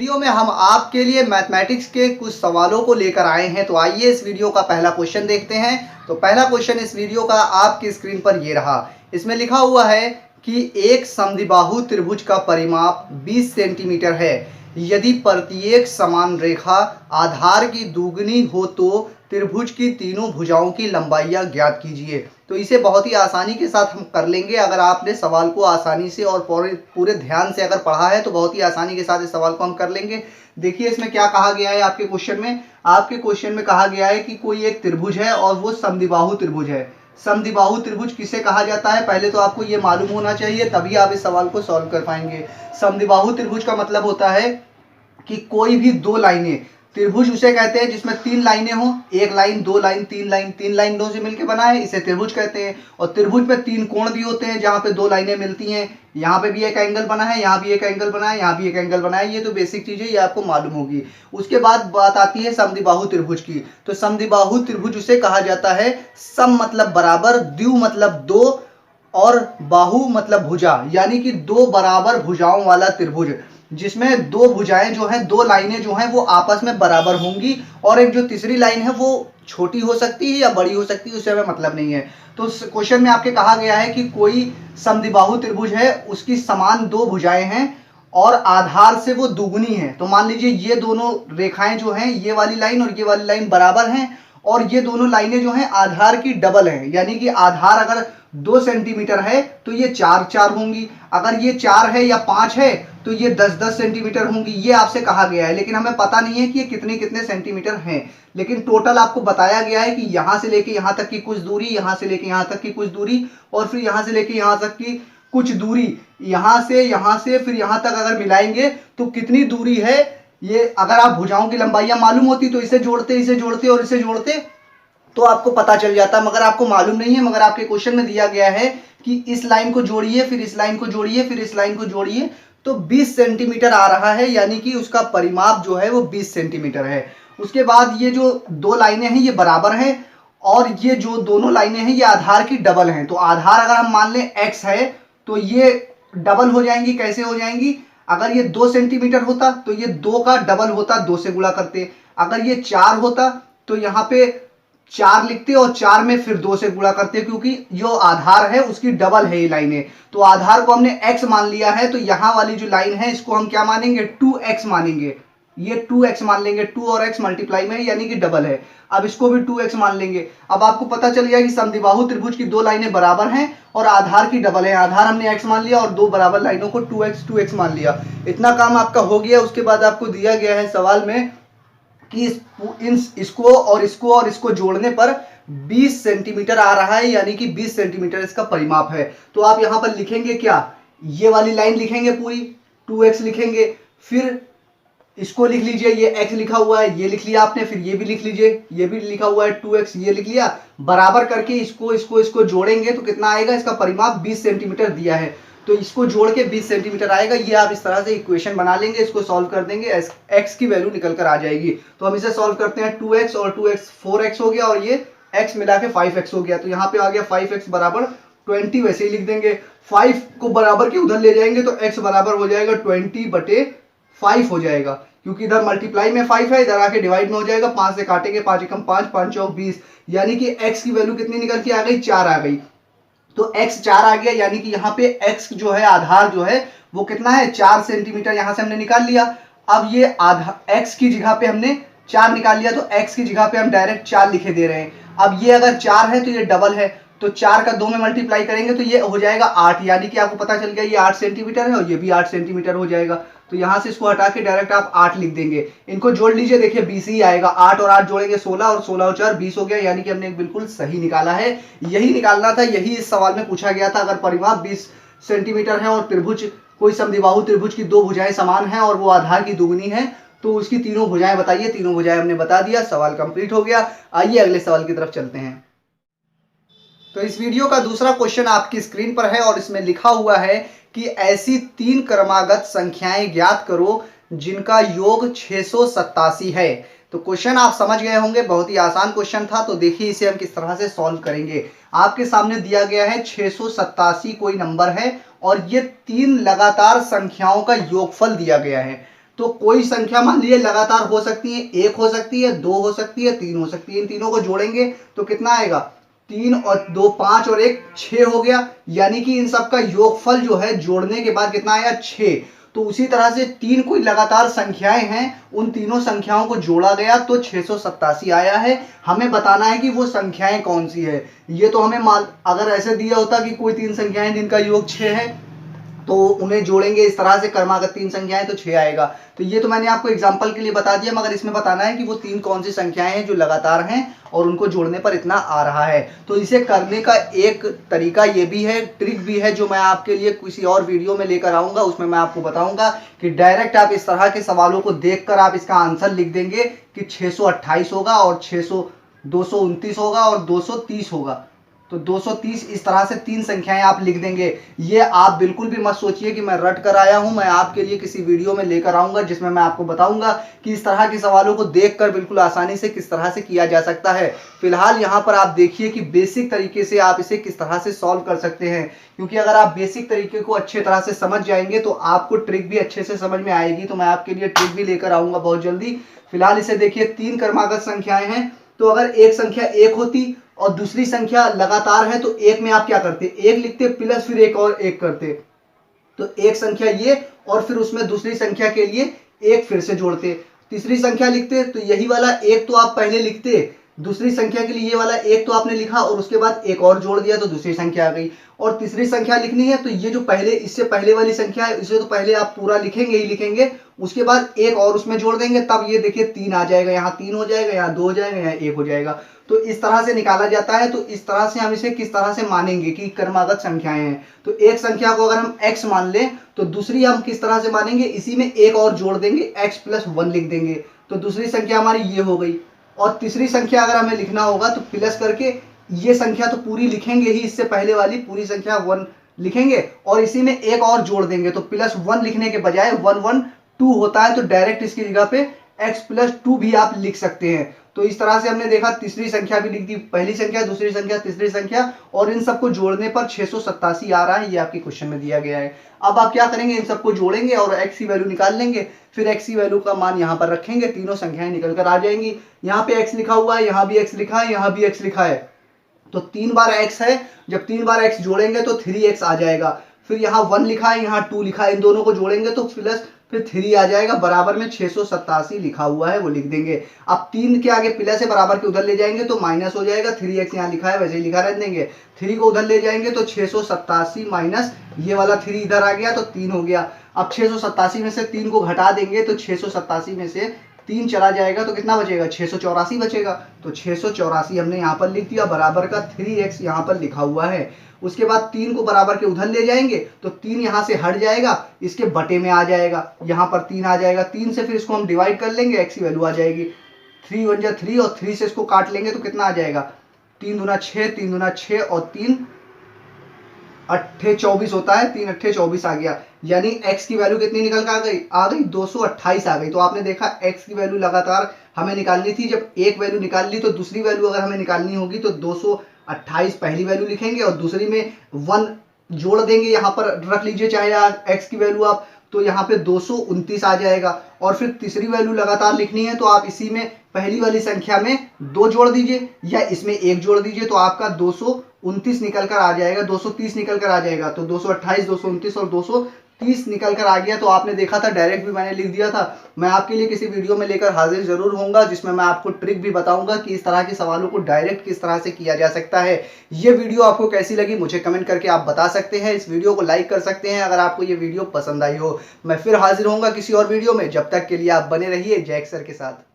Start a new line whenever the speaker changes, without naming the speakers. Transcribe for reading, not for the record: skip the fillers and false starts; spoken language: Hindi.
वीडियो में हम आपके लिए मैथमेटिक्स के कुछ सवालों को लेकर आए हैं। तो आइए इस वीडियो का पहला क्वेश्चन देखते हैं। तो पहला क्वेश्चन इस वीडियो का आपकी स्क्रीन पर ये रहा। इसमें लिखा हुआ है कि एक समद्विबाहु त्रिभुज का परिमाप 20 सेंटीमीटर है। यदि प्रत्येक समान रेखा आधार की दुगनी हो तो त्रिभुज की तीनों भुजाओं की लंबाइयाँ ज्ञात कीजिए। तो इसे बहुत ही आसानी के साथ हम कर लेंगे। अगर आपने सवाल को आसानी से और पूरे ध्यान से अगर पढ़ा है तो बहुत ही आसानी के साथ इस सवाल को हम कर लेंगे। देखिए इसमें क्या कहा गया है आपके क्वेश्चन में कहा गया है कि कोई एक त्रिभुज है और वो समद्विबाहु त्रिभुज है। समद्विबाहु त्रिभुज किसे कहा जाता है पहले तो आपको ये मालूम होना चाहिए, तभी आप इस सवाल को सॉल्व कर पाएंगे। समद्विबाहु त्रिभुज का मतलब होता है कि कोई भी दो लाइनें, त्रिभुज उसे कहते हैं जिसमें तीन लाइनें हो, एक लाइन, दो लाइन, तीन लाइनों से मिलकर बना है, इसे त्रिभुज कहते हैं। और त्रिभुज में तीन कोण भी होते हैं जहां पे दो लाइनें मिलती हैं। यहाँ पे भी एक एंगल बना है, यहाँ भी एक एंगल बना है, यहाँ भी एक एंगल बना है। ये तो बेसिक चीज है, ये आपको मालूम होगी। उसके बाद बात आती है समद्विबाहु त्रिभुज की। तो समद्विबाहु त्रिभुज उसे कहा जाता है, सम मतलब बराबर, द्वि मतलब दो, और बाहु मतलब भुजा, यानी कि दो बराबर भुजाओं वाला त्रिभुज, जिसमें दो भुजाएं जो हैं, दो लाइनें जो हैं वो आपस में बराबर होंगी, और एक जो तीसरी लाइन है वो छोटी हो सकती है या बड़ी हो सकती है, उससे हमें मतलब नहीं है। तो क्वेश्चन में आपके कहा गया है कि कोई समद्विबाहु त्रिभुज है, उसकी समान दो भुजाएं हैं और आधार से वो दुगुनी है। तो मान लीजिए ये दोनों रेखाएं जो हैं, ये वाली लाइन और ये वाली लाइन बराबर हैं, और ये दोनों लाइनें जो हैं आधार की डबल हैं, यानी कि आधार अगर 2 सेंटीमीटर है तो ये 4 होंगी, अगर ये 4 है या 5 है तो ये 10 सेंटीमीटर होंगी। ये आपसे कहा गया है, लेकिन हमें पता नहीं है कि ये कितने सेंटीमीटर हैं। लेकिन टोटल आपको बताया गया है कि यहां से लेके यहां तक की कुछ दूरी, यहां से लेके यहां तक की कुछ दूरी, और फिर यहां से लेके यहां तक की कुछ दूरी, यहां से फिर यहां तक अगर मिलाएंगे तो कितनी दूरी है। ये अगर आप भुजाओं की लंबाइयां मालूम होती तो इसे जोड़ते और इसे जोड़ते तो आपको पता चल जाता, मगर आपको मालूम नहीं है। मगर आपके क्वेश्चन में दिया गया है कि इस लाइन को जोड़िए, फिर इस लाइन को जोड़िए, फिर इस लाइन को जोड़िए, तो 20 सेंटीमीटर आ रहा है, यानी कि उसका परिमाप जो है वो 20 सेंटीमीटर है। उसके बाद ये जो दो लाइनें हैं ये बराबर हैं, और ये जो दोनों लाइनें हैं ये आधार की डबल हैं। तो आधार अगर हम मान लें x है तो ये डबल हो जाएंगी। कैसे हो जाएंगी? अगर ये 2 सेंटीमीटर होता तो ये 2 का डबल होता, 2 से गुणा करते। अगर ये 4 होता तो यहाँ पे 4 लिखते और 4 में फिर 2 से गुणा करते, क्योंकि जो आधार है उसकी डबल है ये लाइनें। तो आधार को हमने x मान लिया है, तो यहां वाली जो लाइन है इसको हम क्या मानेंगे? 2x मानेंगे। ये 2x मान लेंगे, 2 और x मल्टीप्लाई में यानी कि डबल है। अब इसको भी 2x मान लेंगे। अब आपको पता चल गया कि समद्विबाहु त्रिभुज की दो लाइनें बराबर हैं और आधार की डबल है। आधार हमने x मान लिया और दो बराबर लाइनों को 2x मान लिया। इतना काम आपका हो गया। उसके बाद आपको दिया गया है सवाल में कि इसको और इसको जोड़ने पर 20 सेंटीमीटर आ रहा है, यानी कि 20 सेंटीमीटर इसका परिमाप है। तो आप यहां पर लिखेंगे क्या? ये वाली लाइन लिखेंगे पूरी, 2x लिखेंगे, फिर इसको लिख लीजिए, ये x लिखा हुआ है ये लिख लिया आपने, फिर ये भी लिख लीजिए, ये भी लिखा हुआ है 2x, ये लिख लिया। बराबर करके इसको जोड़ेंगे तो कितना आएगा? इसका परिमाप 20 सेंटीमीटर दिया है, तो इसको जोड़ के 20 सेंटीमीटर आएगा। ये आप इस तरह से इक्वेशन बना लेंगे, इसको सॉल्व कर देंगे, x की वैल्यू निकल कर आ जाएगी। तो हम इसे सॉल्व करते हैं। 2x और 2x 4x हो गया, और ये x मिला के 5x हो गया। तो यहाँ पे आ गया 5x बराबर 20। वैसे ही लिख देंगे, 5 को बराबर के उधर ले जाएंगे तो x बराबर हो जाएगा 20/5 हो जाएगा, क्योंकि इधर मल्टीप्लाई में 5 है, इधर आके डिवाइड में हो जाएगा। 5 से काटेंगे, 5 एकम 5, 5 चौक 20, यानी कि x की वैल्यू कितनी निकल के आ गई? 4 आ गई। तो x 4 आ गया, यानी कि यहाँ पे x जो है आधार जो है वो कितना है? 4 सेंटीमीटर। यहां से हमने निकाल लिया। अब ये आधा x की जगह पे हमने 4 निकाल लिया, तो x की जगह पे हम डायरेक्ट 4 लिखे दे रहे हैं। अब ये अगर 4 है तो ये डबल है, तो 4 का 2 में मल्टीप्लाई करेंगे तो ये हो जाएगा 8, यानी कि आपको पता चल गया ये 8 सेंटीमीटर है और ये भी 8 सेंटीमीटर हो जाएगा। तो यहां से इसको हटा के डायरेक्ट आप 8 लिख देंगे। इनको जोड़ लीजिए, देखिए 20 ही आएगा। 8 और 8 जोड़ेंगे 16, और 16 और 4 20 हो गया, यानी कि हमने एक बिल्कुल सही निकाला है। यही निकालना था, यही इस सवाल में पूछा गया था। अगर परिमाप 20 सेंटीमीटर है और त्रिभुज, कोई समद्विबाहु त्रिभुज की दो भुजाएं समान हैं और वो आधार की दुगनी है, तो उसकी तीनों भुजाएं बताइए। तीनों भुजाएं हमने बता दिया, सवाल कंप्लीट हो गया। आइए अगले सवाल की तरफ चलते हैं। तो इस वीडियो का दूसरा क्वेश्चन आपकी स्क्रीन पर है और इसमें लिखा हुआ है कि ऐसी 3 क्रमागत संख्याएं ज्ञात करो जिनका योग 687 है। तो क्वेश्चन आप समझ गए होंगे, बहुत ही आसान क्वेश्चन था। तो देखिए इसे हम किस तरह से सॉल्व करेंगे। आपके सामने दिया गया है 687 कोई नंबर है और ये 3 लगातार संख्याओं का योगफल दिया गया है। तो कोई संख्या मान लीजिए लगातार हो सकती है, 1 हो सकती है, 2 हो सकती है, 3 हो सकती है। इन तीनों को जोड़ेंगे तो कितना आएगा, 3 और 2 5 और 1 6 हो गया। यानी कि इन सब का योगफल जो है जोड़ने के बाद कितना आया, 6। तो उसी तरह से तीन कोई लगातार संख्याएं हैं, उन तीनों संख्याओं को जोड़ा गया तो 687 आया है। हमें बताना है कि वो संख्याएं कौन सी है। ये तो हमें अगर ऐसे दिया होता कि कोई तीन संख्याएं जिनका योग 6 है तो उन्हें जोड़ेंगे इस तरह से, क्रमागत तीन संख्याएं तो 6 आएगा। तो ये तो मैंने आपको एग्जांपल के लिए बता दिया, मगर इसमें बताना है कि वो तीन कौन सी संख्याएं हैं जो लगातार हैं और उनको जोड़ने पर इतना आ रहा है। तो इसे करने का एक तरीका ये भी है, ट्रिक भी है, जो मैं आपके लिए किसी और वीडियो में लेकर आऊंगा। उसमें मैं आपको बताऊंगा कि डायरेक्ट आप इस तरह के सवालों को देखकर आप इसका आंसर लिख देंगे कि 628 होगा और 229 होगा और 230 होगा। तो 230 इस तरह से तीन संख्याएं आप लिख देंगे। ये आप बिल्कुल भी मत सोचिए कि मैं रट कर आया हूं, मैं आपके लिए किसी वीडियो में लेकर आऊंगा जिसमें मैं आपको बताऊंगा कि इस तरह के सवालों को देखकर बिल्कुल आसानी से किस तरह से किया जा सकता है। फिलहाल यहां पर आप देखिए कि बेसिक तरीके से आप इसे किस तरह से सॉल्व कर सकते हैं, क्योंकि अगर आप बेसिक तरीके को अच्छे तरह से समझ जाएंगे तो आपको ट्रिक भी अच्छे से समझ में आएगी। तो मैं आपके लिए ट्रिक भी लेकर आऊंगा बहुत जल्दी। फिलहाल इसे देखिए, तीन क्रमागत संख्याएं हैं। तो अगर एक संख्या 1 होती और दूसरी संख्या लगातार है तो एक में आप क्या करते, 1 लिखते प्लस फिर एक और 1 करते, तो एक संख्या ये और फिर उसमें दूसरी संख्या के लिए 1 फिर से जोड़ते। तीसरी संख्या लिखते तो यही वाला 1 तो आप पहले लिखते, दूसरी संख्या के लिए ये वाला 1 तो आपने लिखा और उसके बाद एक और जोड़ दिया तो दूसरी संख्या आ गई। और तीसरी संख्या लिखनी है तो ये जो पहले इससे पहले वाली संख्या है इसे तो पहले आप पूरा लिखेंगे ही लिखेंगे, उसके बाद एक और उसमें जोड़ देंगे, तब ये देखिए 3 आ जाएगा, यहाँ 3 हो जाएगा, यहाँ 2 हो जाएगा, यहाँ 1 हो जाएगा। तो इस तरह से निकाला जाता है। तो इस तरह से हम इसे किस तरह से मानेंगे कि क्रमागत संख्याएं हैं। तो एक संख्या को अगर हम x मान लें तो दूसरी हम किस तरह से मानेंगे, इसी में एक और जोड़ देंगे, x + 1 लिख देंगे, तो दूसरी संख्या हमारी ये हो गई। और तीसरी संख्या अगर हमें लिखना होगा तो प्लस करके ये संख्या तो पूरी लिखेंगे ही, इससे पहले वाली पूरी संख्या 1 लिखेंगे और इसी में एक और जोड़ देंगे। तो +1 लिखने के बजाय 112 होता है, तो डायरेक्ट इसकी जगह पे x + 2 भी आप लिख सकते हैं। तो इस तरह से हमने देखा, तीसरी संख्या भी लिख दी, पहली संख्या, दूसरी संख्या, तीसरी संख्या, और इन सबको जोड़ने पर 687 आ रहा है। ये आपके क्वेश्चन में दिया गया है। अब आप क्या करेंगे, इन सबको जोड़ेंगे और x की वैल्यू निकाल लेंगे, फिर x की वैल्यू का मान यहाँ पर रखेंगे, तीनों संख्याएं निकल कर आ जाएंगी। यहाँ पे x लिखा हुआ है, यहाँ भी x लिखा है, यहाँ भी x लिखा है, तो 3 बार x है, जब 3 बार x जोड़ेंगे तो 3x आ जाएगा। फिर यहाँ 1 लिखा है, यहाँ 2 लिखा है, इन दोनों को जोड़ेंगे तो प्लस फिर 3 आ जाएगा, बराबर में 687 लिखा हुआ है वो लिख देंगे। अब 3 के आगे प्लस है, बराबर के उधर ले जाएंगे तो माइनस हो जाएगा, 3x यहाँ लिखा है वैसे ही लिखा रहने देंगे, 3 को उधर ले जाएंगे तो 687 माइनस ये वाला 3 इधर आ गया तो 3 हो गया। अब 687 में से 3 को घटा देंगे तो 687 में से 3 चला जाएगा तो कितना बचेगा, 684 बचेगा। तो 684 हमने यहाँ पर लिख दिया, बराबर का 3x यहाँ पर लिखा हुआ है। उसके बाद 3 को बराबर के उधर ले जाएंगे तो 3 यहाँ से हट जाएगा, इसके बटे में आ जाएगा, यहाँ पर 3 आ जाएगा। 3 से फिर इसको हम डिवाइड कर लेंगे, x की वैल्यू आ जाएगी 3 × 1 = 3 और 3 से इसको काट लेंगे तो कितना आ जाएगा, 3 दूना 6, 3 दूना 6 और 3 8 24 होता है, 3 8 24 आ गया। यानी x की वैल्यू कितनी निकल कर आ गई 228 आ गई। तो आपने देखा x की वैल्यू लगातार हमें निकालनी थी, जब एक वैल्यू निकाल ली तो दूसरी वैल्यू अगर हमें निकालनी होगी तो 228 पहली वैल्यू लिखेंगे और दूसरी में 1 जोड़ देंगे, यहाँ पर रख लीजिए चाहे x की वैल्यू आप, तो यहाँ पे 229 आ जाएगा। और फिर तीसरी वैल्यू लगातार लिखनी है तो आप इसी में पहली वाली संख्या में 2 जोड़ दीजिए या इसमें 1 जोड़ दीजिए, तो आपका 229 निकल कर आ जाएगा, 230 निकल कर आ जाएगा। तो 228, 229 और 230 निकल कर आ गया। तो आपने देखा था, डायरेक्ट भी मैंने लिख दिया था। मैं आपके लिए किसी वीडियो में लेकर हाजिर जरूर होऊंगा जिसमें मैं आपको ट्रिक भी बताऊंगा कि इस तरह के सवालों को डायरेक्ट किस तरह से किया जा सकता है। ये वीडियो आपको कैसी लगी मुझे कमेंट करके आप बता सकते हैं। इस वीडियो को लाइक कर सकते हैं अगर आपको ये वीडियो पसंद आई हो। मैं फिर हाजिर होऊंगा किसी और वीडियो में, जब तक के लिए आप बने रहिए जैक सर के साथ।